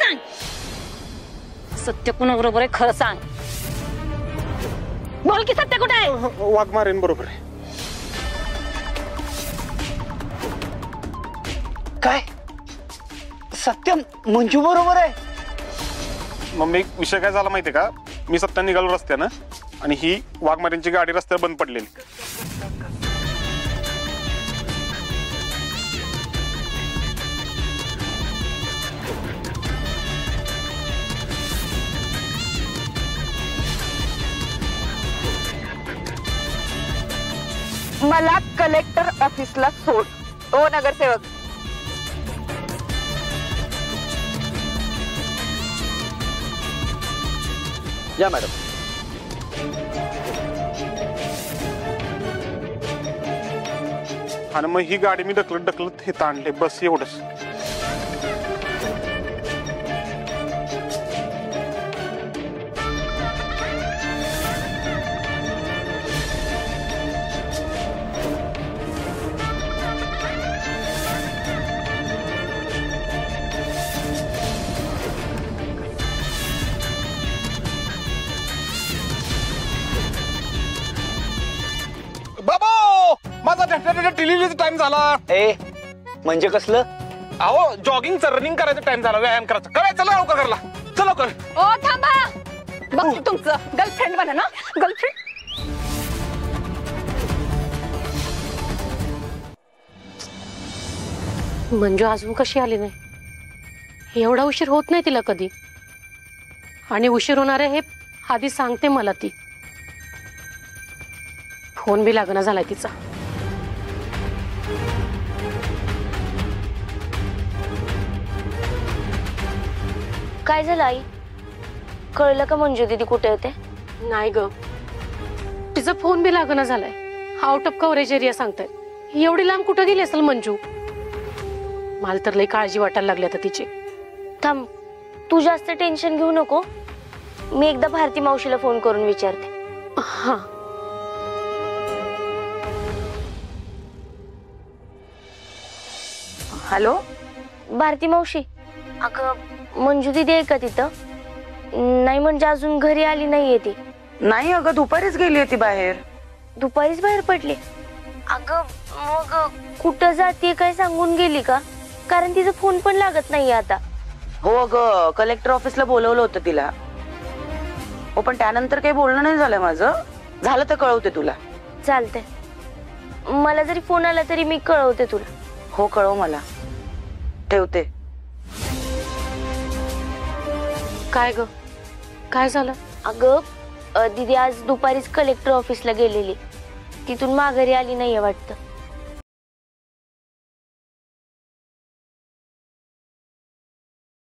सांग, सत्य कुणाबरोबर आहे खरं सांग. बोल की सत्य कुठे आहे? वाघमारेन बरोबर आहे. काय सत्य मंजू बरोबर आहे? मम्मी विषय काय झाला माहितीये का, मी सत्या निघालो रस्त्यानं आणि ही वाघमारेंची गाडी रस्त्यावर बंद पडलेली. मला कलेक्टर ऑफिसला सोड. ओ नगरसेवक. या मॅडम. आणि मग ही गाडी मी ढकलत ढकलत हे ताणले, बस एवढंच. माझा डिलिव्हरीचा टाइम झाला. ए म्हणजे कसलं? अहो जॉगिंगचा रनिंग करायचा टाइम झाला, व्यायाम करायचा. काय चला लवकर करला, चला लवकर. ओ थांबा, बघ तुमचं गर्लफ्रेंड बना ना, गर्लफ्रेंड. मंजू अजून कशी आली नाही? एवढा उशीर होत नाही तिला कधी, आणि उशीर होणार आहे हे आधी सांगते मला ती. फोन बी लागना झालाय तिचा. काय झालं आई? कळलं का मंजू दीदी कुठे होते? नाही ग, तिचा फोन बी लागना झालाय. आउट ऑफ कव्हरेज एरिया सांगताय. एवढी लांब कुठं गेली असेल मंजू? मला तर लई काळजी वाटायला लागली आता तिची. थांब, तू जास्त टेन्शन घेऊ नको. मी एकदा भारती मावशीला फोन करून विचारते. हा. हॅलो भारती मावशी, अगं मंजू दीदी आहे का तिथं? नाही म्हणजे अजून घरी आली नाहीये ती. नाही अगं, दुपारीच गेली होती बाहेर. दुपारीच बाहेर पडली? अगं मग कुठं जाते काय सांगून गेली का? कारण तिचा फोन पण लागत नाहीये आता. हो अगं, कलेक्टर ऑफिसला बोलवलं होतं तिला. हो पण त्यानंतर काही बोलणं नाही झालं माझं. झालं तर कळवते तुला. चालतंय, मला जरी फोन आला तरी मी कळवते तुला. हो कळव मला. ठेवते. काय ग, काय झालं? अगं दीदी आज दुपारीच कलेक्टर ऑफिसला गेलेली. तिथून माघारी आली नाहीये वाटतं.